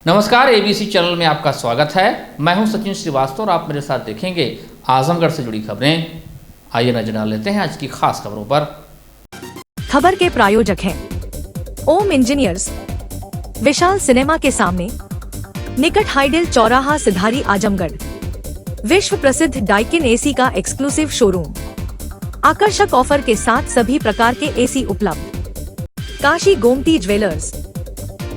नमस्कार, ABC channel में आपका स्वागत है। मैं हूं सचिन श्रीवास्तव और आप मेरे साथ देखेंगे आजमगढ़ से जुड़ी खबरें। आइए नजर डाल लेते हैं आज की खास खबरों पर। खबर के प्रायोजक हैं ओम इंजीनियर्स, विशाल सिनेमा के सामने, निकट हाइडेल चौराहा सिधारी आजमगढ़, विश्व प्रसिद्ध डाइकिन एसी का एक्सक्लूसिव शोरूम, आकर्षक ऑफर के साथ सभी प्रकार के एसी उपलब्ध। Kashi Gomti jewellers,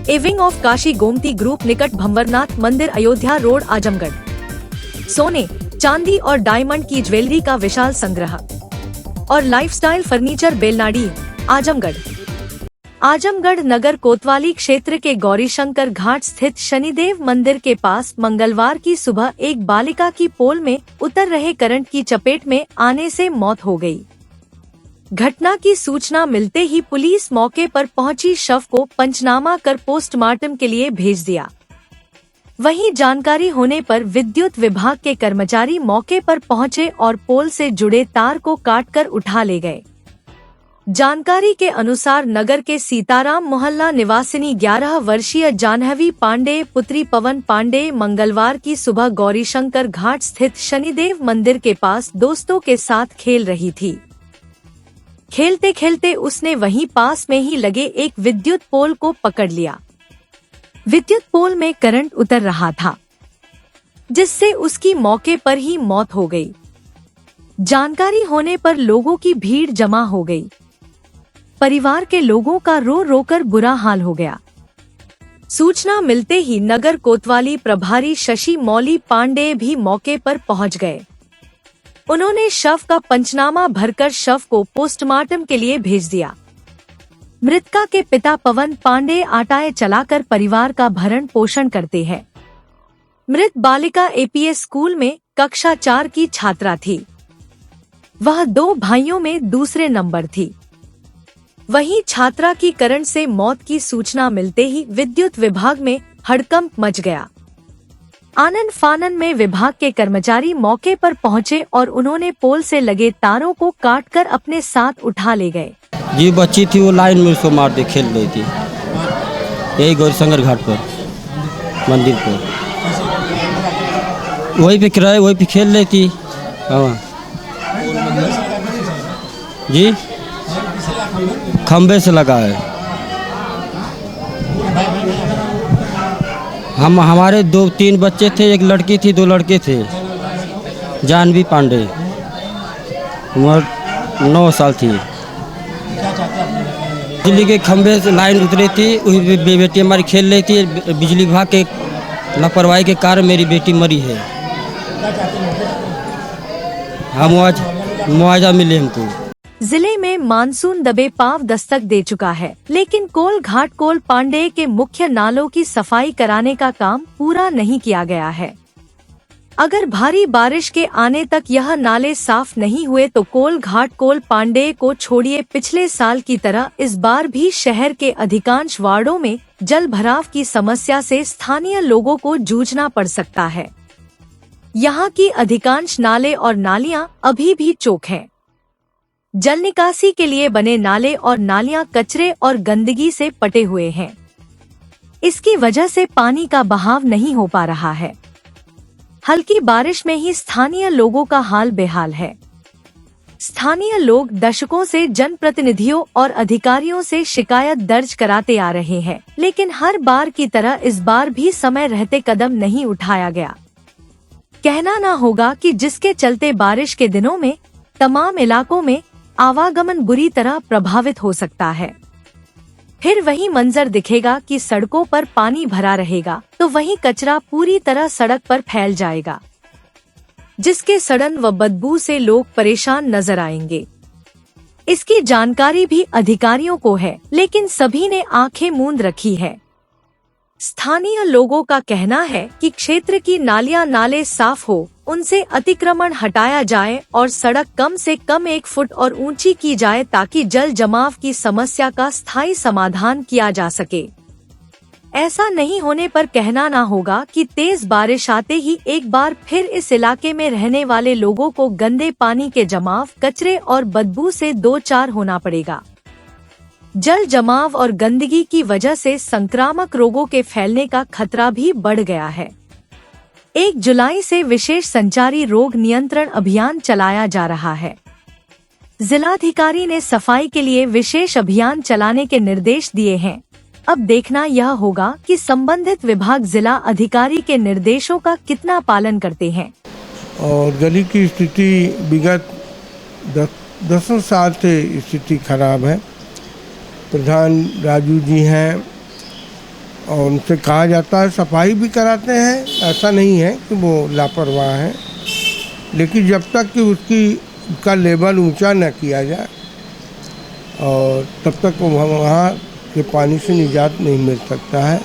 a wing of Kashi Gomti group, निकट भंवरनाथ मंदिर, अयोध्या रोड, आजमगढ़। सोने, चांदी और डायमंड की ज्वेलरी का विशाल संग्रह और लाइफस्टाइल फर्नीचर, बेलनाडी, आजमगढ़। आजमगढ़ नगर कोतवाली क्षेत्र के गौरीशंकर घाट स्थित शनिदेव मंदिर के पास मंगलवार की सुबह एक बालिका की पोल में उतर रहे करंट की चपेट में आने से मौत हो गई। घटना की सूचना मिलते ही पुलिस मौके पर पहुंची, शव को पंचनामा कर पोस्टमार्टम के लिए भेज दिया। वहीं जानकारी होने पर विद्युत विभाग के कर्मचारी मौके पर पहुंचे और पोल से जुड़े तार को काटकर उठा ले गए। जानकारी के अनुसार नगर के सीताराम मोहल्ला निवासिनी 11 वर्षीय जाह्नवी पांडे पुत्री पवन पांडे मंगलवार की सुबह गौरीशंकर घाट स्थित शनिदेव मंदिर के पास दोस्तों के साथ खेल रही थी। खेलते खेलते उसने वहीं पास में ही लगे एक विद्युत पोल को पकड़ लिया। विद्युत पोल में करंट उतर रहा था, जिससे उसकी मौके पर ही मौत हो गई। जानकारी होने पर लोगों की भीड़ जमा हो गई। परिवार के लोगों का रो रो कर बुरा हाल हो गया। सूचना मिलते ही नगर कोतवाली प्रभारी शशि मौली पांडे भी मौके पर पहुंच गए। उन्होंने शव का पंचनामा भरकर शव को पोस्टमार्टम के लिए भेज दिया। मृतका के पिता पवन पांडे आटाए चलाकर परिवार का भरण पोषण करते हैं। मृत बालिका एपीएस स्कूल में कक्षा 4 की छात्रा थी। वह 2 भाइयों में दूसरे नंबर थी। वहीं छात्रा की करंट से मौत की सूचना मिलते ही विद्युत विभाग में हड़कंप मच गया। आनन फानन में विभाग के कर्मचारी मौके पर पहुंचे और उन्होंने पोल से लगे तारों को काटकर अपने साथ उठा ले गए। जी बच्ची थी, वो लाइन में उसको मार दे खेल रही थी, यही गौरीशंकर घाट पर मंदिर पर, वहीं पे किराए वहीं पे खेल रही थी। हाँ जी, खम्बे से लगा है। हमारे 2-3 बच्चे थे, एक लड़की थी, 2 लड़के थे। जाह्नवी पांडे उम्र 9 साल थी। बिजली के खंभे से लाइन उतरी थी, वही बेटी हमारी खेल रही थी। बिजली विभाग के लापरवाही के कारण मेरी बेटी मरी है। हम मुआवजा मिले हमको। जिले में मानसून दबे पांव दस्तक दे चुका है, लेकिन कोल घाट कोल पांडे के मुख्य नालों की सफाई कराने का काम पूरा नहीं किया गया है। अगर भारी बारिश के आने तक यह नाले साफ नहीं हुए तो कोल घाट कोल पांडे को छोड़िए पिछले साल की तरह इस बार भी शहर के अधिकांश वार्डों में जल भराव की समस्या से स्थानीय लोगों को जूझना पड़ सकता है। यहाँ की अधिकांश नाले और नालियाँ अभी भी चोक हैं। जल निकासी के लिए बने नाले और नालियां कचरे और गंदगी से पटे हुए हैं। इसकी वजह से पानी का बहाव नहीं हो पा रहा है। हल्की बारिश में ही स्थानीय लोगों का हाल बेहाल है। स्थानीय लोग दशकों से जनप्रतिनिधियों और अधिकारियों से शिकायत दर्ज कराते आ रहे हैं, लेकिन हर बार की तरह इस बार भी समय रहते कदम नहीं उठाया गया। कहना ना होगा कि जिसके चलते बारिश के दिनों में तमाम इलाकों में आवागमन बुरी तरह प्रभावित हो सकता है। फिर वही मंजर दिखेगा कि सड़कों पर पानी भरा रहेगा तो वहीं कचरा पूरी तरह सड़क पर फैल जाएगा, जिसके सड़न व बदबू से लोग परेशान नजर आएंगे। इसकी जानकारी भी अधिकारियों को है, लेकिन सभी ने आंखें मूंद रखी है। स्थानीय लोगों का कहना है कि क्षेत्र की नालियां नाले साफ हो, उनसे अतिक्रमण हटाया जाए और सड़क कम से कम 1 फुट और ऊंची की जाए ताकि जल जमाव की समस्या का स्थायी समाधान किया जा सके। ऐसा नहीं होने पर कहना ना होगा कि तेज बारिश आते ही एक बार फिर इस इलाके में रहने वाले लोगों को गंदे पानी के जमाव, कचरे और बदबू से दो चार होना पड़ेगा। जल जमाव और गंदगी की वजह से संक्रामक रोगों के फैलने का खतरा भी बढ़ गया है। 1 जुलाई से विशेष संचारी रोग नियंत्रण अभियान चलाया जा रहा है। जिलाधिकारी ने सफाई के लिए विशेष अभियान चलाने के निर्देश दिए हैं। अब देखना यह होगा कि संबंधित विभाग जिला अधिकारी के निर्देशों का कितना पालन करते हैं। और गली की स्थिति विगत 10 साल से स्थिति खराब है। प्रधान राजू जी हैं और उनसे कहा जाता है सफाई भी कराते हैं, ऐसा नहीं है कि वो लापरवाह हैं, लेकिन जब तक कि उसका लेवल ऊंचा न किया जाए और तब तक वहाँ के पानी से निजात नहीं मिल सकता है।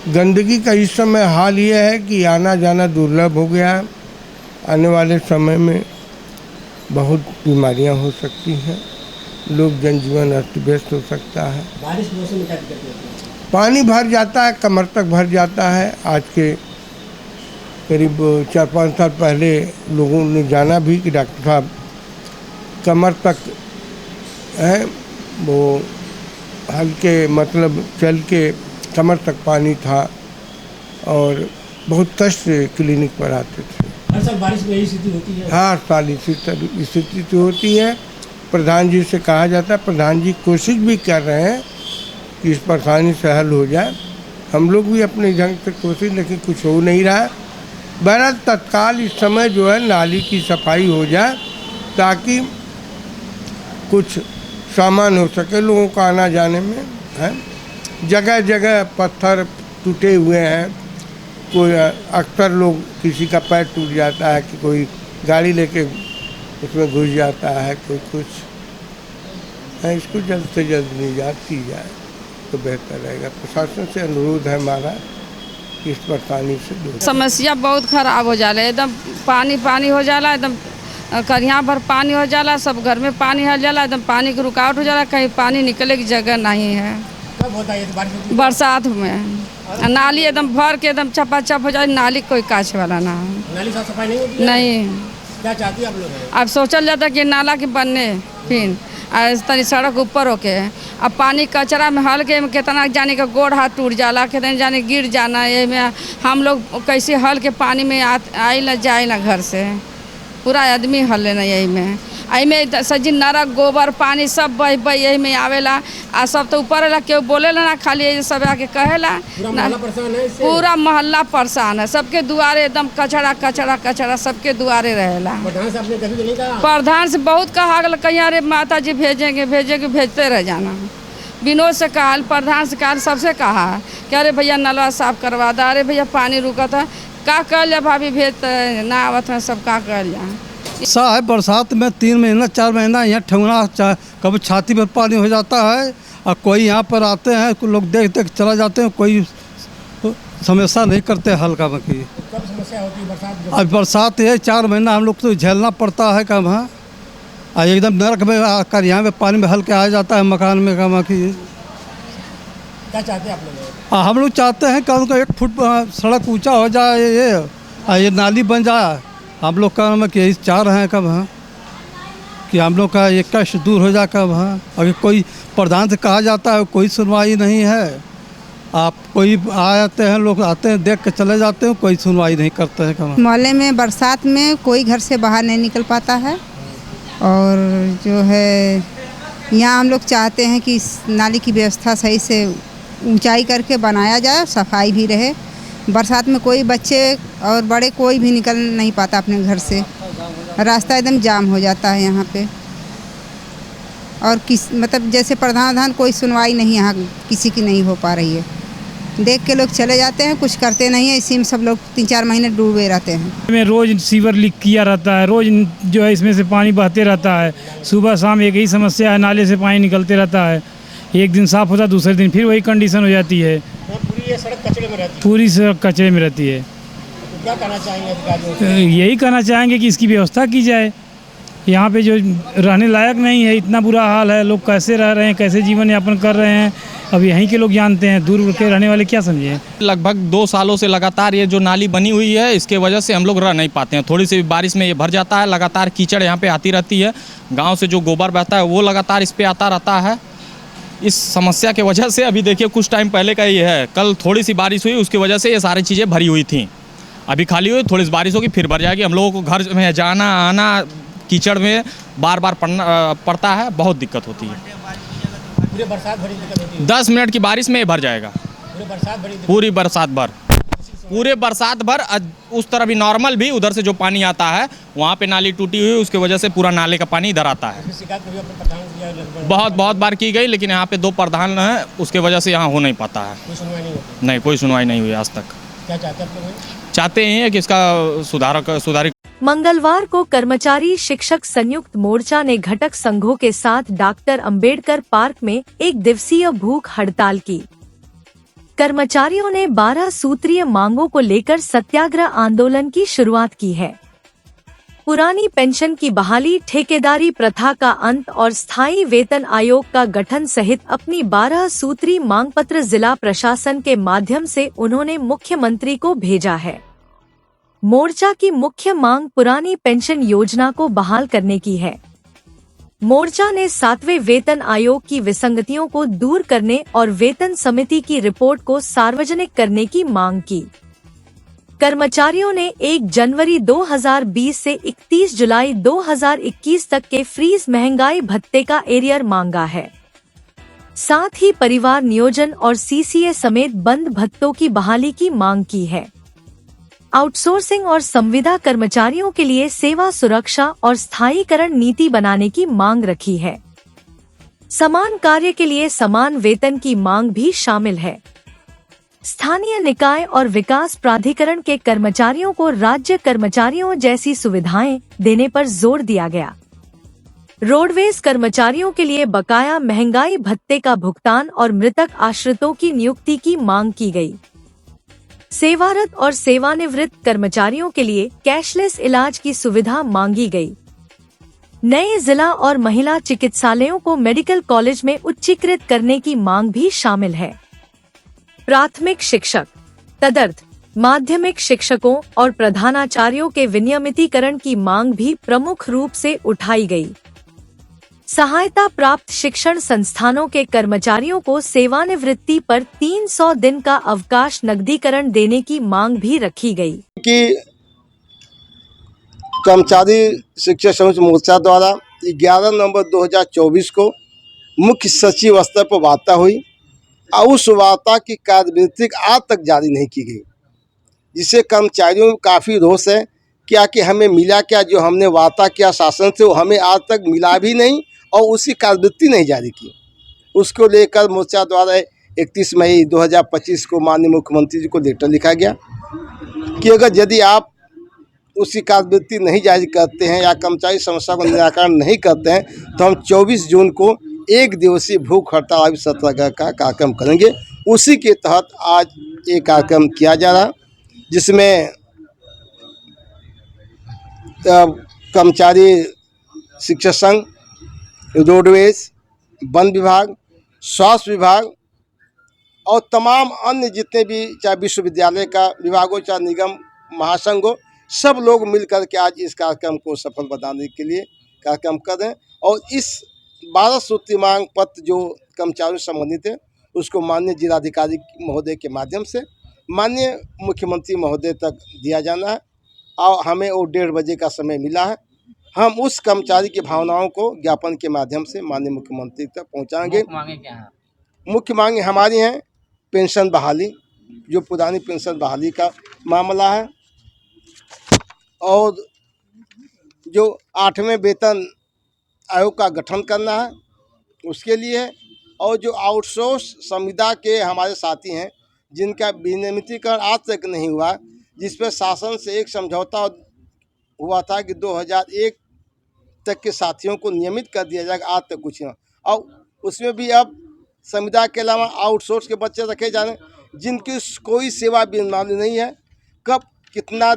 गंदगी का इस समय हाल ये है कि आना जाना दुर्लभ हो गया है। आने वाले समय में बहुत बीमारियां हो सकती हैं, लोग जनजीवन अस्त व्यस्त हो सकता है। बारिश मौसम में क्या दिक्कत होती है? पानी भर जाता है, कमर तक भर जाता है। आज के करीब 4-5 साल पहले लोगों ने जाना भी कि डॉक्टर साहब कमर तक है, वो हल्के मतलब चल के कमर तक पानी था और बहुत कष्ट से क्लिनिक पर आते थे। हर साल बारिश में यही स्थिति होती है? हर साल इसी स्थिति होती है। प्रधान जी से कहा जाता है, प्रधान जी कोशिश भी कर रहे हैं कि इस परेशानी से हल हो जाए। हम लोग भी अपने ढंग से कोशिश, लेकिन कुछ हो नहीं रहा है। बहरहाल तत्काल इस समय जो है नाली की सफाई हो जाए ताकि कुछ सामान हो सके लोगों का आना जाने में है। जगह जगह पत्थर टूटे हुए हैं, कोई अक्सर लोग किसी का पैर टूट जाता है कि कोई गाड़ी लेके उसमें घुस जाता है, कोई कुछ है। इसको जल्द से जल्द निजात की जाए तो बेहतर रहेगा। प्रशासन से अनुरोध है हमारा कि इस परेशानी से दूर। समस्या बहुत खराब हो जाला, एकदम पानी हो जाला, एकदम करिया भर पानी हो जाला, सब घर में पानी हो जाला, एकदम पानी की रुकावट हो जाला, कहीं पानी निकले की जगह नहीं है। कब होता है बारिश? बरसात में नाली एकदम भर के एकदम चपाचप हो जाए, नाली कोई काछ वाला ना हो। नाली साफ सफाई नहीं होती है? नहीं। क्या चाहती है आप लोग? अब सोचल जाता कि नाला के बनने फिर तनी सड़क ऊपर होके अब पानी कचरा में हल के कितना जाने का गोड़ हाथ टूट जाला, कितने जाने गिर जाना। ये में हम लोग कैसे हल के पानी में आई ना जाए ना, घर से पूरा आदमी हल लेना। यही में आई में सजी नरक गोबर पानी सब बह यही में आवेला। आ सब तो ऊपर वाला क्यों बोलेला ना, खाली ये सब आके कहेला। पूरा मोहल्ला परेशान है, सबके दुआरे एकदम कचरा कचरा कचरा सबके दुआरे रहेला। प्रधान से बहुत कहा गया, कहीं अरे माता जी भेजेंगे भेजते रह जाना। विनोद से कहा, प्रधान से कहा, सबसे कहा कि अरे भैया नलवा साफ करवा दो, अरे भैया पानी रुका था, का कर लिया भाभी भेज ना आवत है, सब का कर लिया। ऐसा है बरसात में 3 महीना 4 महीना यहाँ ठेवना कभी छाती पर पानी हो जाता है और कोई यहाँ पर आते हैं, लोग देख देख चला जाते हैं, कोई समस्या नहीं करते हल का बाकी। कब समस्या होती है बरसात? अब बरसात है 4 महीना हम लोग तो झेलना पड़ता है कब। हाँ एकदम नरक में आकर यहाँ पे पानी में हल के आ जाता है मकान में कम की। क्या चाहते हैं आप लोग? हम लोग चाहते हैं कम को 1 फुट सड़क ऊंचा हो जाए, ये नाली बन जाए। हम लोग का यही चाह रहे हैं कब। हाँ कि हम लोग का ये कष्ट दूर हो जाए कब। हाँ अगर कोई प्रधान से कहा जाता है, कोई सुनवाई नहीं है। आप कोई आ जाते हैं, लोग आते हैं देख के चले जाते हैं, कोई सुनवाई नहीं करते हैं कब। मोहल्ले में बरसात में कोई घर से बाहर नहीं निकल पाता है और जो है यहाँ हम लोग चाहते हैं कि इस नाली की व्यवस्था सही से ऊंचाई करके बनाया जाए, सफाई भी रहे। बरसात में कोई बच्चे और बड़े कोई भी निकल नहीं पाता अपने घर से, रास्ता एकदम जाम हो जाता है यहाँ पे। और मतलब जैसे प्रधान कोई सुनवाई नहीं यहाँ किसी की नहीं हो पा रही है। देख के लोग चले जाते हैं, कुछ करते नहीं है। इसी में सब लोग 3-4 महीने डूबे रहते हैं। में रोज़ सीवर लीक किया रहता है, रोज़ जो है इसमें से पानी बहते रहता है। सुबह शाम एक ही समस्या है, नाले से पानी निकलते रहता है। एक दिन साफ़ होता है, दूसरे दिन फिर वही कंडीशन हो जाती है। पूरी सड़क कचरे में रहती है। पूरी सड़क कचरे में रहती है। तो क्या कहना चाहेंगे अधिकारियों से? यही कहना चाहेंगे कि इसकी व्यवस्था की जाए। यहाँ पे जो रहने लायक नहीं है, इतना बुरा हाल है, लोग कैसे रह रहे हैं, कैसे जीवन यापन कर रहे हैं, अब यहीं के लोग जानते हैं, दूर के रहने वाले क्या समझे। लगभग 2 सालों से लगातार ये जो नाली बनी हुई है, इसके वजह से हम लोग रह नहीं पाते हैं। थोड़ी सी बारिश में ये भर जाता है, लगातार कीचड़ यहाँ पे आती रहती है। गांव से जो गोबर बहता है वो लगातार इस पर आता रहता है इस समस्या के वजह से अभी देखिए कुछ टाइम पहले का ये है, कल थोड़ी सी बारिश हुई, उसकी वजह से ये सारी चीज़ें भरी हुई थी। अभी खाली हुई, थोड़ी सी बारिश होगी फिर भर जाएगी। हम लोगों को घर में जाना आना कीचड़ में बार बार पड़ता है, बहुत दिक्कत होती है। पूरे बरसात भरी दिक्कत होती है। 10 मिनट की बारिश में ये भर जाएगा। पूरी बरसात भर पूरे बरसात भर। उस तरह भी नॉर्मल भी उधर से जो पानी आता है वहाँ पे नाली टूटी हुई, उसके वजह से पूरा नाले का पानी इधर आता है। बहुत बार की गई, लेकिन यहाँ पे 2 प्रधान हैं, उसके वजह से यहाँ हो नहीं पाता है। नहीं, कोई सुनवाई नहीं हुई आज तक। क्या चाहते हैं? चाहते हैं कि इसका सुधारित। मंगलवार को कर्मचारी शिक्षक संयुक्त मोर्चा ने घटक संघों के साथ डॉक्टर अंबेडकर पार्क में 1 दिवसीय भूख हड़ताल की। कर्मचारियों ने 12 सूत्रीय मांगों को लेकर सत्याग्रह आंदोलन की शुरुआत की है। पुरानी पेंशन की बहाली, ठेकेदारी प्रथा का अंत और स्थायी वेतन आयोग का गठन सहित अपनी 12 सूत्री मांग पत्र जिला प्रशासन के माध्यम से उन्होंने मुख्यमंत्री को भेजा है। मोर्चा की मुख्य मांग पुरानी पेंशन योजना को बहाल करने की है। मोर्चा ने 7वें वेतन आयोग की विसंगतियों को दूर करने और वेतन समिति की रिपोर्ट को सार्वजनिक करने की मांग की। कर्मचारियों ने 1 जनवरी 2020 से 31 जुलाई 2021 तक के फ्रीज महंगाई भत्ते का एरियर मांगा है। साथ ही परिवार नियोजन और सीसीए समेत बंद भत्तों की बहाली की मांग की है। आउटसोर्सिंग और संविदा कर्मचारियों के लिए सेवा सुरक्षा और स्थायीकरण नीति बनाने की मांग रखी है। समान कार्य के लिए समान वेतन की मांग भी शामिल है। स्थानीय निकाय और विकास प्राधिकरण के कर्मचारियों को राज्य कर्मचारियों जैसी सुविधाएं देने पर जोर दिया गया। रोडवेज कर्मचारियों के लिए बकाया महंगाई भत्ते का भुगतान और मृतक आश्रितों की नियुक्ति की मांग की गई। सेवारत और सेवानिवृत्त कर्मचारियों के लिए कैशलेस इलाज की सुविधा मांगी गई। नए जिला और महिला चिकित्सालयों को मेडिकल कॉलेज में उच्चीकृत करने की मांग भी शामिल है। प्राथमिक शिक्षक, तदर्थ माध्यमिक शिक्षकों और प्रधानाचार्यों के विनियमितीकरण की मांग भी प्रमुख रूप से उठाई गई। सहायता प्राप्त शिक्षण संस्थानों के कर्मचारियों को सेवानिवृत्ति पर 300 दिन का अवकाश नकदीकरण देने की मांग भी रखी गई। कि कर्मचारी शिक्षक संयुक्त मोर्चा द्वारा 11 नवंबर 2024 को मुख्य सचिव स्तर पर वार्ता हुई और उस वार्ता की कार्यविधि आज तक जारी नहीं की गई, जिससे कर्मचारियों में काफ़ी रोष है। क्या कि हमें मिला क्या, जो हमने वार्ता किया शासन से वो हमें आज तक मिला भी नहीं और उसकी कार्यवृत्ति नहीं जारी की। उसको लेकर मोर्चा द्वारा 31 मई 2025 को माननीय मुख्यमंत्री जी को लेटर लिखा गया कि अगर यदि आप उसकी कार्यवृत्ति नहीं जारी करते हैं या कर्मचारी समस्या को निराकरण नहीं करते हैं तो हम 24 जून को 1 दिवसीय भूख हड़ताल सत्याग्रह का कार्यक्रम करेंगे। उसी के तहत आज ये कार्यक्रम किया जा रहा है, जिसमें कर्मचारी शिक्षक संघ, रोडवेज, वन विभाग, स्वास्थ्य विभाग और तमाम अन्य जितने भी चाहे विश्वविद्यालय का विभाग हो, चाहे निगम महासंघ हो, सब लोग मिलकर के आज इस कार्यक्रम को सफल बनाने के लिए कार्यक्रम कर रहे हैं। और इस 12 सूत्री मांग पत्र जो कर्मचारियों से संबंधित है उसको माननीय जिलाधिकारी महोदय के माध्यम से माननीय मुख्यमंत्री महोदय तक दिया जाना है और हमें वो 1:30 बजे का समय मिला है। हम उस कर्मचारी की भावनाओं को ज्ञापन के माध्यम से माननीय मुख्यमंत्री तक पहुंचाएंगे। मुख्य मांगे हमारी हैं पेंशन बहाली, जो पुरानी पेंशन बहाली का मामला है, और जो 8वें वेतन आयोग का गठन करना है उसके लिए है, और जो आउटसोर्स संविदा के हमारे साथी हैं जिनका विनियमितीकरण आज तक नहीं हुआ, जिस पर शासन से एक समझौता हुआ था कि 2001 तक के साथियों को नियमित कर दिया जाएगा, आज तक कुछ नहीं। और उसमें भी अब संविदा के अलावा आउटसोर्स के बच्चे रखे जा रहे हैं जिनकी कोई सेवा मालूम नहीं है, कब कितना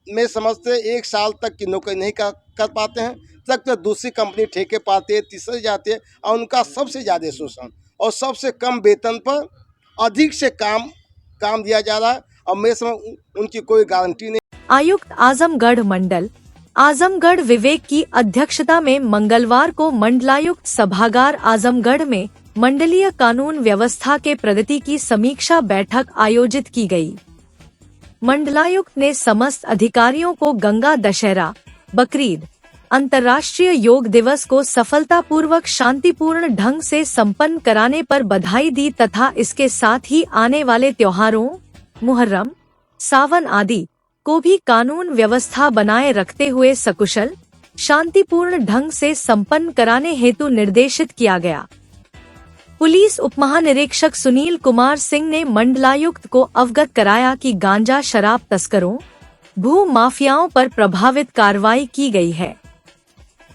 में समझते 1 साल तक की नौकरी नहीं कर पाते हैं, तक तो दूसरी कंपनी ठेके पाते हैं, तीसरे जाते हैं, और उनका सबसे ज़्यादा शोषण और सबसे कम वेतन पर अधिक से काम दिया जा रहा है, और मेरे समय उनकी कोई गारंटी नहीं। आयुक्त आजमगढ़ मंडल आजमगढ़ विवेक की अध्यक्षता में मंगलवार को मंडलायुक्त सभागार आजमगढ़ में मंडलीय कानून व्यवस्था के प्रगति की समीक्षा बैठक आयोजित की गई। मंडलायुक्त ने समस्त अधिकारियों को गंगा दशहरा, बकरीद, अंतर्राष्ट्रीय योग दिवस को सफलतापूर्वक शांतिपूर्ण ढंग से संपन्न कराने पर बधाई दी तथा इसके साथ ही आने वाले त्योहारों, मुहर्रम, सावन आदि को भी कानून व्यवस्था बनाए रखते हुए सकुशल, शांतिपूर्ण ढंग से संपन्न कराने हेतु निर्देशित किया गया। पुलिस उपमहानिरीक्षक सुनील कुमार सिंह ने मंडलायुक्त को अवगत कराया कि गांजा शराब तस्करों, भू माफियाओं पर प्रभावित कार्रवाई की गई है।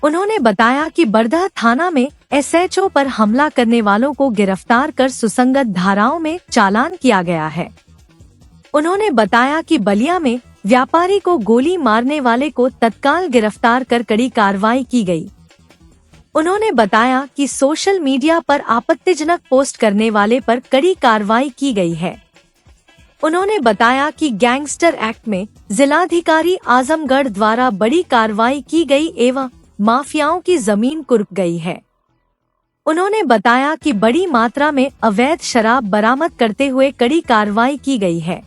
उन्होंने बताया कि बरदह थाना में SHO पर हमला करने वालों को गिरफ्तार कर सुसंगत धाराओं में चालान किया गया है। उन्होंने बताया कि बलिया में व्यापारी को गोली मारने वाले को तत्काल गिरफ्तार कर कड़ी कार्रवाई की गई। उन्होंने बताया कि सोशल मीडिया पर आपत्तिजनक पोस्ट करने वाले पर कड़ी कार्रवाई की गई है। उन्होंने बताया कि गैंगस्टर एक्ट में जिलाधिकारी आजमगढ़ द्वारा बड़ी कार्रवाई की गई एवं माफियाओं की जमीन कुर्क गई है। उन्होंने बताया कि बड़ी मात्रा में अवैध शराब बरामद करते हुए कड़ी कार्रवाई की गई है।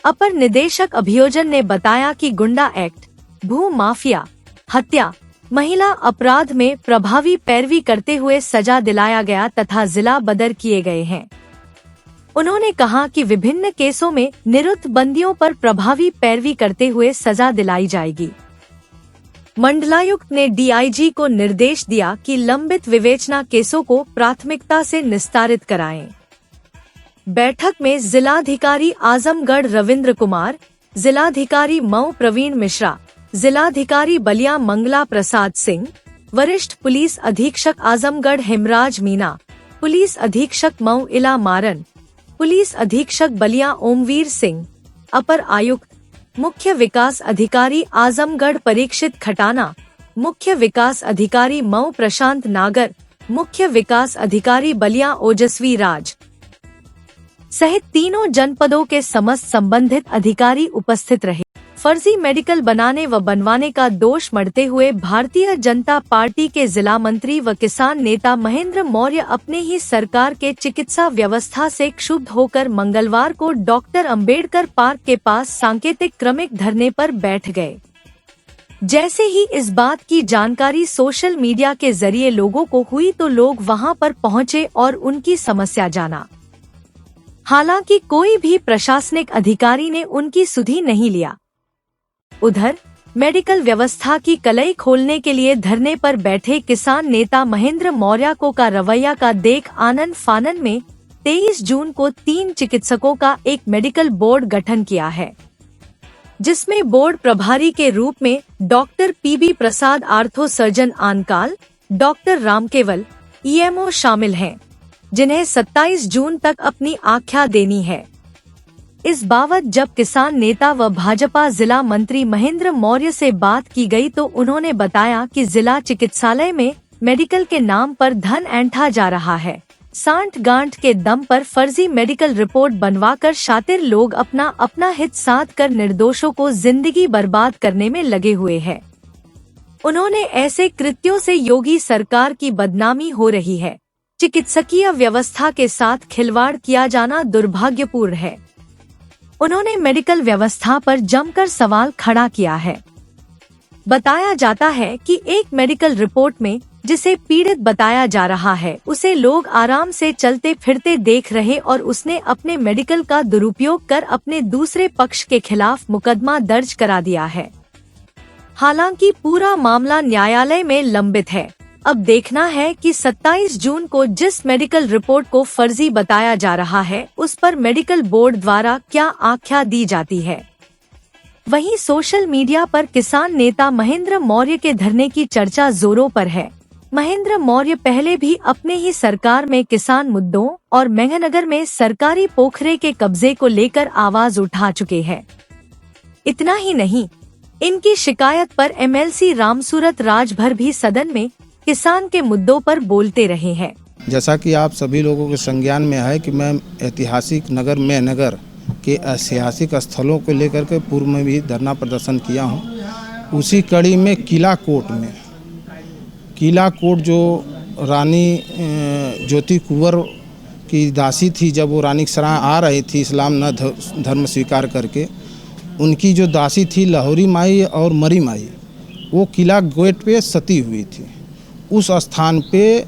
अपर निदेशक अभियोजन ने बताया कि गुंडा एक्ट, भू माफिया, हत्या, महिला अपराध में प्रभावी पैरवी करते हुए सजा दिलाया गया तथा जिला बदर किए गए हैं। उन्होंने कहा कि विभिन्न केसों में निरुद्ध बंदियों पर प्रभावी पैरवी करते हुए सजा दिलाई जाएगी। मंडलायुक्त ने DIG को निर्देश दिया कि लंबित विवेचना केसों को प्राथमिकता से निस्तारित कराएं। बैठक में जिलाधिकारी आजमगढ़ रविंद्र कुमार, जिलाधिकारी मऊ प्रवीण मिश्रा, जिलाधिकारी बलिया मंगला प्रसाद सिंह, वरिष्ठ पुलिस अधीक्षक आजमगढ़ हेमराज मीना, पुलिस अधीक्षक मऊ इला मारन, पुलिस अधीक्षक बलिया ओमवीर सिंह, अपर आयुक्त, मुख्य विकास अधिकारी आजमगढ़ परीक्षित खटाना, मुख्य विकास अधिकारी मऊ प्रशांत नागर, मुख्य विकास अधिकारी बलिया ओजस्वी राज सहित तीनों जनपदों के समस्त संबंधित अधिकारी उपस्थित रहे। फर्जी मेडिकल बनाने व बनवाने का दोष मढ़ते हुए भारतीय जनता पार्टी के जिला मंत्री व किसान नेता महेंद्र मौर्य अपने ही सरकार के चिकित्सा व्यवस्था से क्षुब्ध होकर मंगलवार को डॉक्टर अंबेडकर पार्क के पास सांकेतिक क्रमिक धरने पर बैठ गए। जैसे ही इस बात की जानकारी सोशल मीडिया के जरिए लोगों को हुई तो लोग वहां पर पहुंचे और उनकी समस्या जाना। हालांकि कोई भी प्रशासनिक अधिकारी ने उनकी सुधि नहीं लिया। उधर मेडिकल व्यवस्था की कलई खोलने के लिए धरने पर बैठे किसान नेता महेंद्र मौर्य को का रवैया का देख आनन फानन में 23 जून को 3 चिकित्सकों का एक मेडिकल बोर्ड गठन किया है, जिसमें बोर्ड प्रभारी के रूप में doctor PB Prasad ortho surgeon on call, doctor Ramkewal EMO शामिल हैं, जिन्हें 27 जून तक अपनी आख्या देनी है। इस बाबत जब किसान नेता व भाजपा जिला मंत्री महेंद्र मौर्य से बात की गई तो उन्होंने बताया कि जिला चिकित्सालय में मेडिकल के नाम पर धन ऐंठा जा रहा है। सांठ गांठ के दम पर फर्जी मेडिकल रिपोर्ट बनवाकर शातिर लोग अपना अपना हित साध कर निर्दोषों को जिंदगी बर्बाद करने में लगे हुए हैं। उन्होंने ऐसे कृत्यों से योगी सरकार की बदनामी हो रही है। चिकित्सकीय व्यवस्था के साथ खिलवाड़ किया जाना दुर्भाग्यपूर्ण है। उन्होंने मेडिकल व्यवस्था पर जमकर सवाल खड़ा किया है। बताया जाता है कि एक मेडिकल रिपोर्ट में जिसे पीड़ित बताया जा रहा है उसे लोग आराम से चलते फिरते देख रहे और उसने अपने मेडिकल का दुरुपयोग कर अपने दूसरे पक्ष के खिलाफ मुकदमा दर्ज करा दिया है। हालांकि पूरा मामला न्यायालय में लंबित है। अब देखना है कि 27 जून को जिस मेडिकल रिपोर्ट को फर्जी बताया जा रहा है उस पर मेडिकल बोर्ड द्वारा क्या आख्या दी जाती है। वहीं सोशल मीडिया पर किसान नेता महेंद्र मौर्य के धरने की चर्चा जोरों पर है। महेंद्र मौर्य पहले भी अपने ही सरकार में किसान मुद्दों और मेघनगर में सरकारी पोखरे के कब्जे को लेकर आवाज उठा चुके हैं। इतना ही नहीं, इनकी शिकायत पर MLC रामसूरत राजभर भी सदन में किसान के मुद्दों पर बोलते रहे हैं। जैसा कि आप सभी लोगों के संज्ञान में है कि मैं ऐतिहासिक नगर मेहनगर के ऐतिहासिक स्थलों को लेकर के पूर्व में भी धरना प्रदर्शन किया हूं। उसी कड़ी में किला कोट जो रानी ज्योति कुंवर की दासी थी, जब वो रानी की सराय आ रही थी इस्लाम न धर्म स्वीकार करके, उनकी जो दासी थी लाहौरी माई और मरी माई, वो किला गेट पे सती हुई थी। उस स्थान पे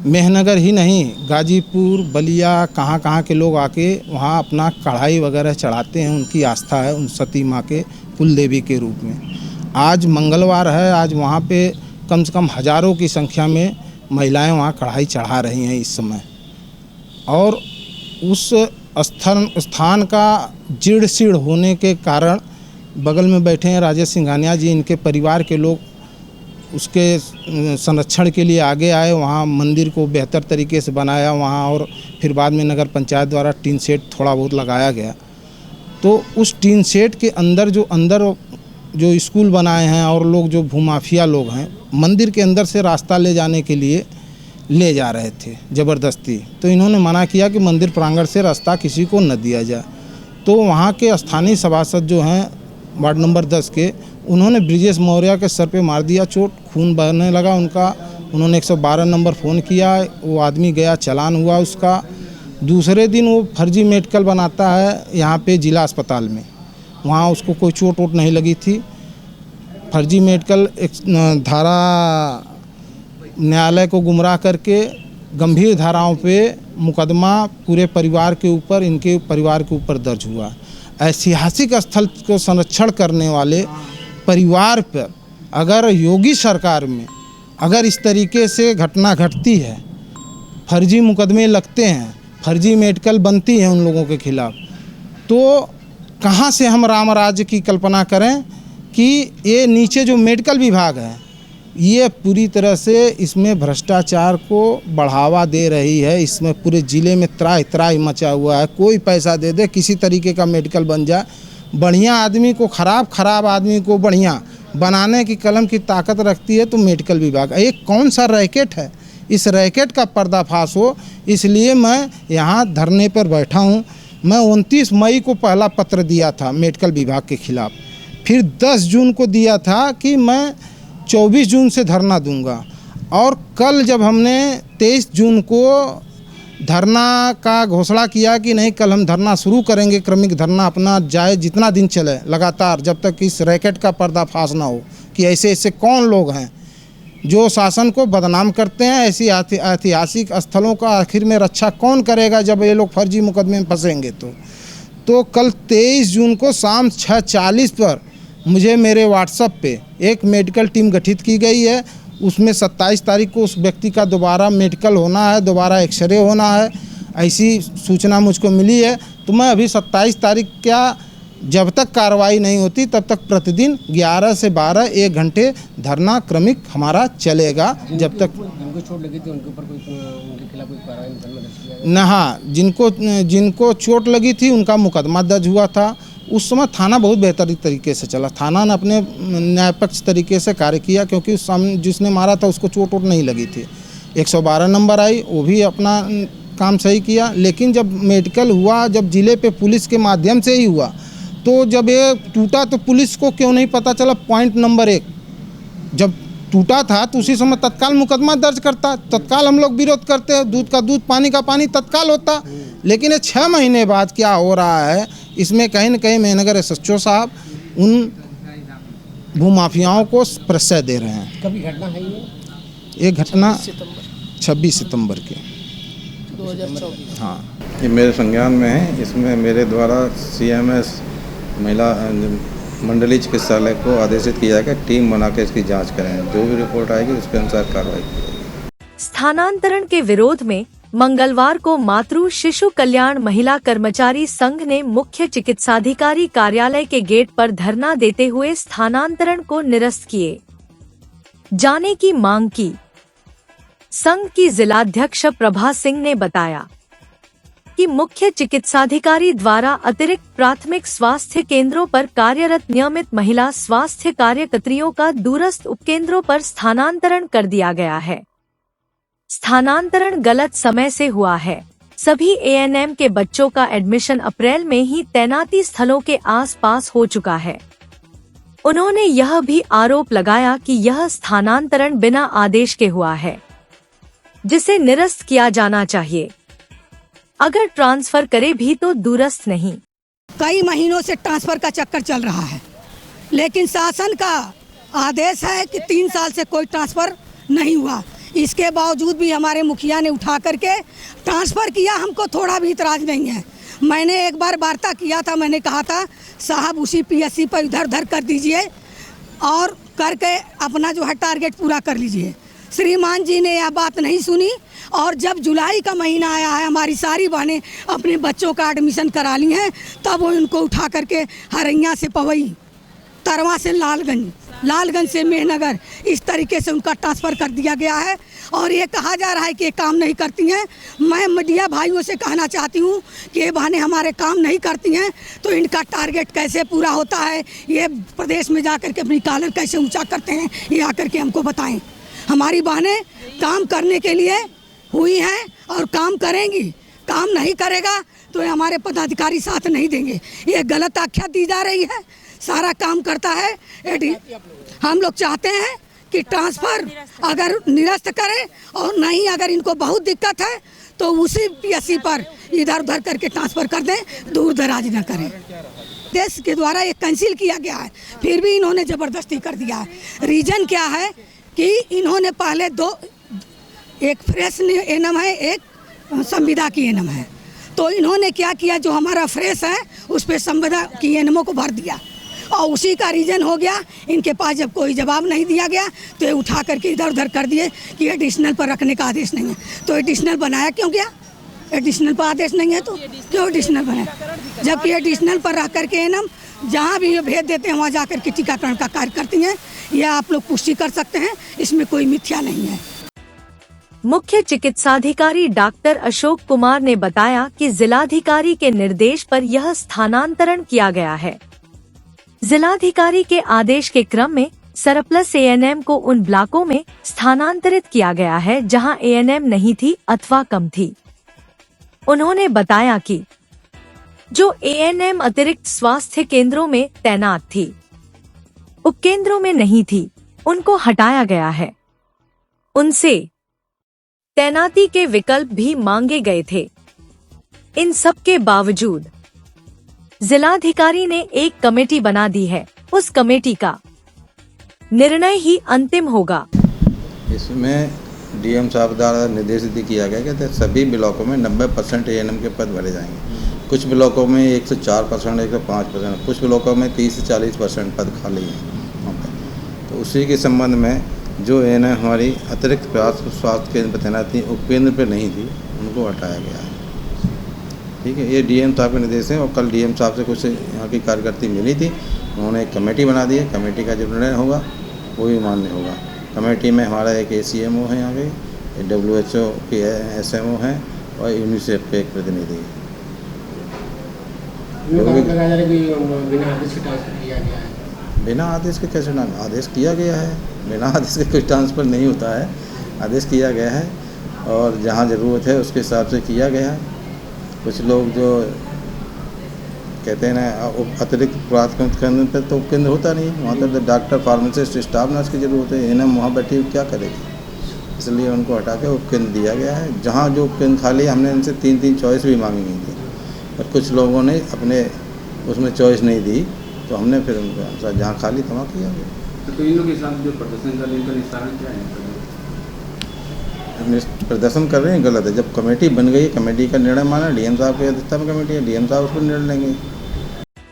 मेहनगर ही नहीं, गाजीपुर, बलिया, कहाँ कहाँ के लोग आके वहाँ अपना कढ़ाई वगैरह चढ़ाते हैं। उनकी आस्था है उन सती माँ के कुल देवी के रूप में। आज मंगलवार है, आज वहाँ पे कम से कम हज़ारों की संख्या में महिलाएं वहाँ कढ़ाई चढ़ा रही हैं इस समय। और उस स्थान का जीर्ण शीर्ण होने के कारण बगल में बैठे हैं राजेश सिंघानिया जी, इनके परिवार के लोग उसके संरक्षण के लिए आगे आए। वहाँ मंदिर को बेहतर तरीके से बनाया वहाँ, और फिर बाद में नगर पंचायत द्वारा टीन शेड थोड़ा बहुत लगाया गया। तो उस टीन शेड के अंदर जो स्कूल बनाए हैं और लोग जो भूमाफिया लोग हैं, मंदिर के अंदर से रास्ता ले जाने के लिए ले जा रहे थे ज़बरदस्ती। तो इन्होंने मना किया कि मंदिर प्रांगण से रास्ता किसी को न दिया जाए। तो वहाँ के स्थानीय सभासद जो हैं वार्ड नंबर 10 के, उन्होंने ब्रिजेश मौर्य के सर पे मार दिया चोट, खून बहने लगा उनका। उन्होंने 112 नंबर फ़ोन किया, वो आदमी गया, चालान हुआ उसका। दूसरे दिन वो फर्जी मेडिकल बनाता है यहाँ पे जिला अस्पताल में, वहाँ उसको कोई चोट वोट नहीं लगी थी। फर्जी मेडिकल धारा न्यायालय को गुमराह करके गंभीर धाराओं पे मुकदमा पूरे परिवार के ऊपर, इनके परिवार के ऊपर दर्ज हुआ। ऐतिहासिक स्थल को संरक्षण करने वाले परिवार पर अगर योगी सरकार में अगर इस तरीके से घटना घटती है, फर्जी मुकदमे लगते हैं, फर्जी मेडिकल बनती है उन लोगों के खिलाफ, तो कहाँ से हम राम राज्य की कल्पना करें कि ये नीचे जो मेडिकल विभाग है ये पूरी तरह से इसमें भ्रष्टाचार को बढ़ावा दे रही है। इसमें पूरे ज़िले में त्राही त्राही मचा हुआ है। कोई पैसा दे दे, किसी तरीके का मेडिकल बन जाए, बढ़िया आदमी को खराब आदमी को बढ़िया बनाने की कलम की ताकत रखती है तो मेडिकल विभाग। ये कौन सा रैकेट है? इस रैकेट का पर्दाफाश हो, इसलिए मैं यहाँ धरने पर बैठा हूँ। मैं 29 मई को पहला पत्र दिया था मेडिकल विभाग के खिलाफ, फिर 10 जून को दिया था कि मैं 24 जून से धरना दूंगा, और कल जब हमने 23 जून को धरना का घोषणा किया कि नहीं, कल हम धरना शुरू करेंगे, क्रमिक धरना अपना जाए जितना दिन चले लगातार, जब तक इस रैकेट का पर्दाफाश ना हो कि ऐसे ऐसे कौन लोग हैं जो शासन को बदनाम करते हैं। ऐसी ऐतिहासिक स्थलों का आखिर में रक्षा कौन करेगा जब ये लोग फर्जी मुकदमे में फंसेंगे? तो कल 23 जून को शाम 6:40 पर मुझे मेरे व्हाट्सएप पे एक मेडिकल टीम गठित की गई है। उसमें 27 तारीख को उस व्यक्ति का दोबारा मेडिकल होना है, दोबारा एक्सरे होना है, ऐसी सूचना मुझको मिली है। तो मैं अभी 27 तारीख क्या, जब तक कार्रवाई नहीं होती तब तक प्रतिदिन 11 से 12 1 घंटे धरना क्रमिक हमारा चलेगा, जब तक जिनको चोट लगी थी उनके ऊपर उनके खिलाफ कोई कार्रवाई न। हाँ, जिनको चोट लगी थी उनका मुकदमा दर्ज हुआ था। उस समय थाना बहुत बेहतर तरीके से चला, थाना ने अपने न्यायपक्ष तरीके से कार्य किया, क्योंकि उस सामने जिसने मारा था उसको चोट वोट नहीं लगी थी। 112 नंबर आई, वो भी अपना काम सही किया। लेकिन जब मेडिकल हुआ, जब जिले पे पुलिस के माध्यम से ही हुआ, तो जब ये टूटा तो पुलिस को क्यों नहीं पता चला? पॉइंट नंबर 1, जब टूटा था तो उसी समय तत्काल मुकदमा दर्ज करता, तत्काल हम लोग विरोध करते हैं, दूध का दूध पानी का पानी तत्काल होता। लेकिन ये 6 महीने बाद क्या हो रहा है, इसमें कहीं न कहीं मेहनगर SHO साहब उन भूमाफियाओं को प्रश्रय दे रहे हैं। कभी घटना है ये घटना 26 सितंबर के 2024। हाँ, ये मेरे संज्ञान में है। इसमें मेरे द्वारा CMS महिला मंडलीय चिकित्सालय को आदेशित किया जाएगा, टीम बना के इसकी जांच करें, जो भी रिपोर्ट आएगी उसके अनुसार कार्रवाई की जाएगी। स्थानांतरण के विरोध में मंगलवार को मातृ शिशु कल्याण महिला कर्मचारी संघ ने मुख्य चिकित्साधिकारी कार्यालय के गेट पर धरना देते हुए स्थानांतरण को निरस्त किए जाने की मांग की। संघ की जिलाध्यक्ष प्रभा सिंह ने बताया कि मुख्य चिकित्साधिकारी द्वारा अतिरिक्त प्राथमिक स्वास्थ्य केंद्रों पर कार्यरत नियमित महिला स्वास्थ्य कार्यकर्तियों का दूरस्थ उपकेंद्रों पर स्थानांतरण कर दिया गया है। स्थानांतरण गलत समय से हुआ है। सभी ANM के बच्चों का एडमिशन अप्रैल में ही तैनाती स्थलों के आसपास हो चुका है। उन्होंने यह भी आरोप लगाया कि यह स्थानांतरण बिना आदेश के हुआ है। जिसे निरस्त किया जाना चाहिए। अगर ट्रांसफर करे भी तो दूरस्थ नहीं। कई महीनों से ट्रांसफर का चक्कर चल रहा है, लेकिन शासन का आदेश है कि 3 साल से कोई ट्रांसफर नहीं हुआ। इसके बावजूद भी हमारे मुखिया ने उठा करके ट्रांसफ़र किया। हमको थोड़ा भी इतराज़ नहीं है। मैंने एक बार वार्ता किया था, मैंने कहा था साहब उसी पीएससी पर इधर उधर कर दीजिए और करके अपना जो है टारगेट पूरा कर लीजिए। श्रीमान जी ने यह बात नहीं सुनी और जब जुलाई का महीना आया है, हमारी सारी बहनें अपने बच्चों का एडमिशन करा ली हैं, तब वो उनको उठा करके हरैया से पवई, तरवा से लालगंज से मेहनगर, इस तरीके से उनका ट्रांसफ़र कर दिया गया है। और ये कहा जा रहा है कि ये काम नहीं करती हैं। मैं मीडिया भाइयों से कहना चाहती हूँ कि ये बहनें हमारे काम नहीं करती हैं तो इनका टारगेट कैसे पूरा होता है, ये प्रदेश में जा कर के अपनी कॉलर कैसे ऊंचा करते हैं, ये आकर के हमको बताएं। हमारी बहनें काम करने के लिए हुई हैं और काम करेंगी। काम नहीं करेगा तो ये हमारे पदाधिकारी साथ नहीं देंगे। ये गलत आख्या दी जा रही है। सारा काम करता है हम लोग चाहते हैं कि ट्रांसफ़र अगर निरस्त करें और नहीं अगर इनको बहुत दिक्कत है तो उसी पीएससी पर इधर उधर करके ट्रांसफ़र कर दें, दूर दराज न करें। देश के द्वारा ये कैंसिल किया गया है, फिर भी इन्होंने ज़बरदस्ती कर दिया है। रीज़न क्या है कि इन्होंने पहले एक फ्रेश एनम है, एक संविदा की एनम है, तो इन्होंने क्या किया, जो हमारा फ्रेश है उस पर संविदा की एनमों को भर दिया और उसी का रीज़न हो गया। इनके पास जब कोई जवाब नहीं दिया गया तो ये उठा करके इधर उधर कर दिए कि एडिशनल पर रखने का आदेश नहीं है। तो एडिशनल बनाया क्यों गया? एडिशनल पर आदेश नहीं है तो क्यों एडिशनल बनाया? जबकि एडिशनल पर रह करके एनम जहाँ भी ये भेज देते हैं वहाँ जा कर के टीकाकरण का कार्य करती हैं। यह आप लोग पुष्टि कर सकते हैं, इसमें कोई मिथ्या नहीं है। मुख्य चिकित्साधिकारी डॉक्टर अशोक कुमार ने बताया कि जिलाधिकारी के निर्देश पर यह स्थानांतरण किया गया है। जिलाधिकारी के आदेश के क्रम में सरप्लस एएनएम को उन ब्लॉकों में स्थानांतरित किया गया है जहां एएनएम नहीं थी अथवा कम थी। उन्होंने बताया कि जो एएनएम अतिरिक्त स्वास्थ्य केंद्रों में तैनात थी, उपकेंद्रों में नहीं थी, उनको हटाया गया है। उनसे तैनाती के विकल्प भी मांगे गए थे। इन सब के बावजूद जिलाधिकारी ने एक कमेटी बना दी है। उस कमेटी का निर्णय ही अंतिम होगा। इसमें डीएम साहब द्वारा निर्देशित किया गया कि सभी ब्लॉकों में 90% एएनएम के पद भरे जाएंगे। कुछ ब्लॉकों में 104%, 105%, कुछ ब्लॉकों में 30 से 40% पद खाली हैं। तो उसी के संबंध में जो एएनएम हमारी अतिरिक्त स्वास्थ्य केंद्र पर तैनात थी, उपकेंद्र पर नहीं थी, उनको हटाया गया है। ठीक है, ये डीएम साहब के निर्देश हैं। और कल डीएम साहब से कुछ यहाँ की कार्यकर्ती मिली थी, उन्होंने एक कमेटी बना दी है। कमेटी का जो निर्णय होगा वो भी मान्य होगा। कमेटी में हमारा एक ACMO है, यहाँ पे WHO के SMO हैं और यूनिसेफ के एक प्रतिनिधि है। बिना आदेश के कैसे नाम? आदेश किया गया है, बिना आदेश के कोई ट्रांसफ़र नहीं होता है। आदेश किया गया है और जहाँ ज़रूरत है उसके हिसाब से किया गया है। कुछ लोग जो कहते हैं ना अतिरिक्त प्राथमिक केंद्र पर तो केंद्र होता नहीं, वहाँ पर डॉक्टर, फार्मासिस्ट, स्टाफ नर्स की ज़रूरत है। एएनएम वहाँ बैठी क्या करेगी, इसलिए उनको हटा के उपकेंद्र दिया गया है। जहाँ जो उपकेंद्र खाली, हमने इनसे 3 चॉइस भी मांगी गई थी, पर कुछ लोगों ने अपने उसमें चॉइस नहीं दी, तो हमने फिर उनके अनुसार जहाँ खाली तहाँ किया गया। तो इन लोगों के साथ जो प्रदर्शन कर रहे हैं, इनका निस्तारण क्या है? प्रदर्शन कर रहे हैं गलत है। जब कमेटी बन गई, कमेटी का निर्णय माना, डीएम साहब की अध्यक्षता में कमेटी है, डीएम साहब उस पर निर्णय लेंगे।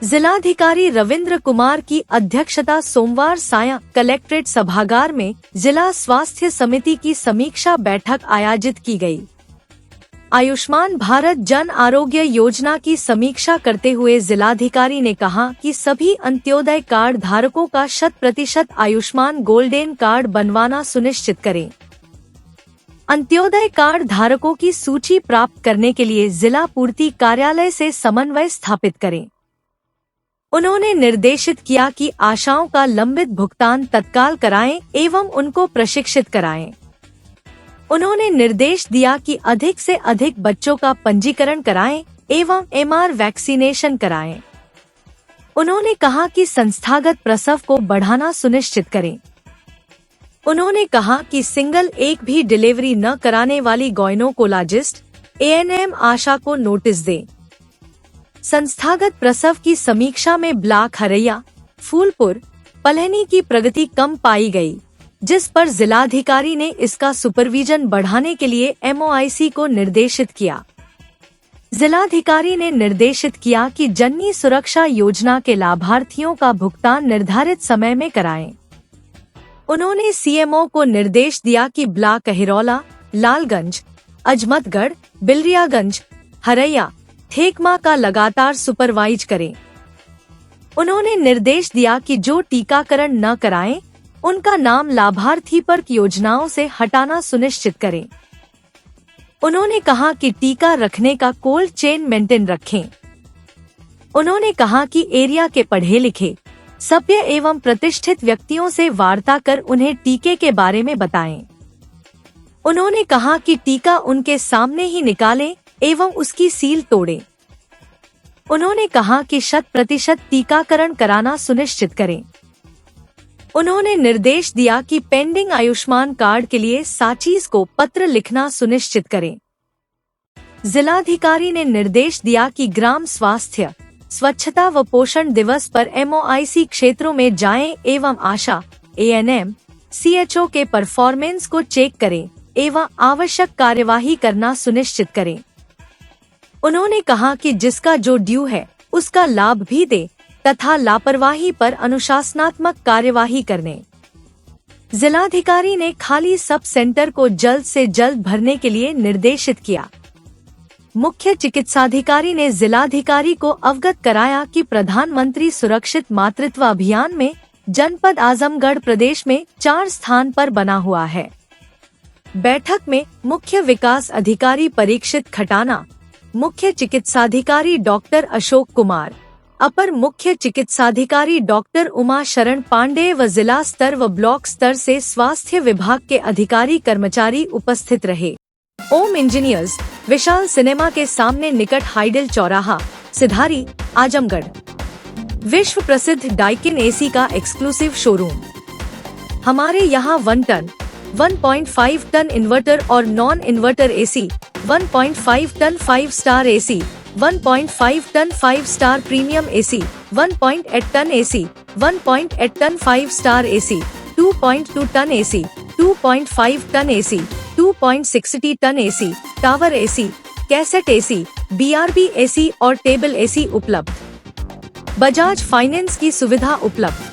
जिलाधिकारी रविंद्र कुमार की अध्यक्षता सोमवार सायं कलेक्ट्रेट सभागार में जिला स्वास्थ्य समिति की समीक्षा बैठक आयोजित की गई। आयुष्मान भारत जन आरोग्य योजना की समीक्षा करते हुए जिलाधिकारी ने कहा कि सभी अंत्योदय कार्ड धारकों का 100% आयुष्मान गोल्डन कार्ड बनवाना सुनिश्चित करें। अंत्योदय कार्ड धारकों की सूची प्राप्त करने के लिए जिला पूर्ति कार्यालय से समन्वय स्थापित करें। उन्होंने निर्देशित किया कि आशाओं का लंबित भुगतान तत्काल कराएं एवं उनको प्रशिक्षित कराएं। उन्होंने निर्देश दिया कि अधिक से अधिक बच्चों का पंजीकरण कराएं एवं MR वैक्सीनेशन कराएं। उन्होंने कहा कि संस्थागत प्रसव को बढ़ाना सुनिश्चित करें। उन्होंने कहा कि सिंगल एक भी डिलीवरी न कराने वाली गायनोकोलॉजिस्ट ANM आशा को नोटिस दे। संस्थागत प्रसव की समीक्षा में ब्लॉक हरैया, फूलपुर, पलहनी की प्रगति कम पाई गई, जिस पर जिलाधिकारी ने इसका सुपरविजन बढ़ाने के लिए MOIC को निर्देशित किया। जिलाधिकारी ने निर्देशित किया कि जननी सुरक्षा योजना के लाभार्थियों का भुगतान निर्धारित समय में कराएं। उन्होंने CMO को निर्देश दिया कि ब्लॉक अहिरौला, लालगंज, अजमतगढ़, बिलरियागंज, हरैया, ठेकमा का लगातार सुपरवाइज करें। उन्होंने निर्देश दिया कि जो टीकाकरण न कराएं, उनका नाम लाभार्थी पर योजनाओं से हटाना सुनिश्चित करें। उन्होंने कहा कि टीका रखने का कोल्ड चेन मेंटेन रखें। उन्होंने कहा कि एरिया के पढ़े लिखे, सभ्य एवं प्रतिष्ठित व्यक्तियों से वार्ता कर उन्हें टीके के बारे में बताएं। उन्होंने कहा कि टीका उनके सामने ही निकालें एवं उसकी सील तोड़ें। उन्होंने कहा कि 100% टीकाकरण कराना सुनिश्चित करें। उन्होंने निर्देश दिया कि पेंडिंग आयुष्मान कार्ड के लिए साचीज को पत्र लिखना सुनिश्चित करें। जिलाधिकारी ने निर्देश दिया कि ग्राम स्वास्थ्य, स्वच्छता व पोषण दिवस पर MOIC क्षेत्रों में जाएं एवं आशा, ANM, CHO के परफॉर्मेंस को चेक करें एवं आवश्यक कार्यवाही करना सुनिश्चित करें। उन्होंने कहा कि जिसका जो ड्यू है उसका लाभ भी दे तथा लापरवाही पर अनुशासनात्मक कार्यवाही करने। जिलाधिकारी ने खाली सब सेंटर को जल्द से जल्द भरने के लिए निर्देशित किया। मुख्य चिकित्साधिकारी ने जिलाधिकारी को अवगत कराया कि प्रधानमंत्री सुरक्षित मातृत्व अभियान में जनपद आजमगढ़ प्रदेश में 4 स्थान पर बना हुआ है। बैठक में मुख्य विकास अधिकारी परीक्षित खटाना, मुख्य चिकित्साधिकारी डॉक्टर अशोक कुमार, अपर मुख्य चिकित्साधिकारी डॉक्टर उमा शरण पांडे व जिला स्तर व ब्लॉक स्तर से स्वास्थ्य विभाग के अधिकारी कर्मचारी उपस्थित रहे। ओम इंजीनियर्स, विशाल सिनेमा के सामने निकट हाइडल चौराहा, सिधारी, आजमगढ़। विश्व प्रसिद्ध डाइकिन AC का एक्सक्लूसिव शोरूम। हमारे यहाँ 1 टन, 1.5 टन इन्वर्टर और non inverter AC, 1.5 ton 5 star AC, 1.5 ton 5 star premium AC, 1.8 ton AC, 1.8 ton 5 star AC, 2.2 ton AC, 2.5 ton AC, 2.60 ton AC, tower AC, cassette AC, BRB AC और table AC उपलब्ध। Bajaj finance की सुविधा उपलब्ध।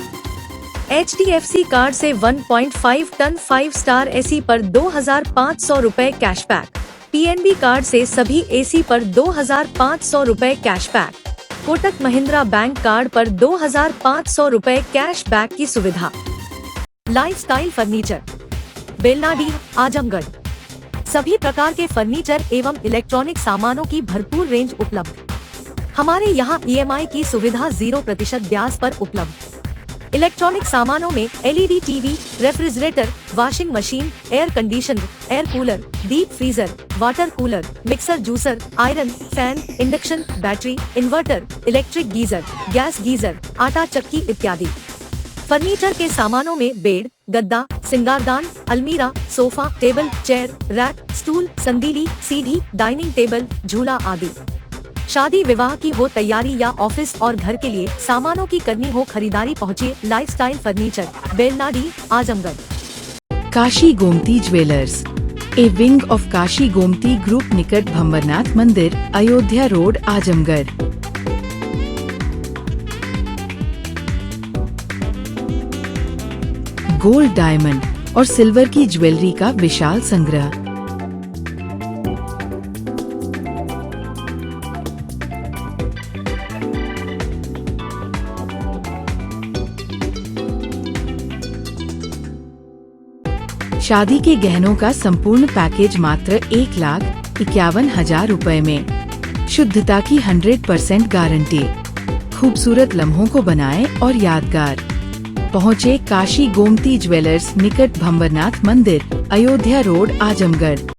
HDFC card से 1.5 ton 5 star AC पर 2,500 रुपए cashback. PNB card से सभी AC पर 2,500 रुपए cashback. Kotak Mahindra bank card पर 2,500 रुपए कैशबैक की सुविधा। Lifestyle furniture, Belnadi, Azamgarh. सभी प्रकार के फर्नीचर एवं इलेक्ट्रॉनिक सामानों की भरपूर रेंज उपलब्ध। हमारे यहाँ EMI की सुविधा 0% ब्याज पर उपलब्ध। इलेक्ट्रॉनिक सामानों में LED TV, refrigerator, washing machine, air conditioner, air cooler, deep freezer, water cooler, mixer juicer, iron, fan, induction, battery, inverter, electric geyser, gas geyser, आटा चक्की इत्यादि। फर्नीचर के सामानों में बेड, गद्दा, सिंगारदान, अलमीरा, sofa, table, chair, rack, stool, संदीली, सीढ़ी, डाइनिंग टेबल, झूला आदि। शादी विवाह की हो तैयारी या ऑफिस और घर के लिए सामानों की करनी हो खरीदारी, पहुँचिए lifestyle furniture, Belnadi, Azamgarh. Kashi Gomti jewellers, a wing of Kashi Gomti group, निकट भंवरनाथ मंदिर, Ayodhya road, Azamgarh. Gold, diamond और सिल्वर की ज्वेलरी का विशाल संग्रह। शादी के गहनों का संपूर्ण पैकेज मात्र 1,51,000 रुपए में। शुद्धता की 100% गारंटी। खूबसूरत लम्हों को बनाएं और यादगार। पहुँचे काशी गोमती ज्वेलर्स, निकट भंवरनाथ मंदिर, अयोध्या रोड, आजमगढ़।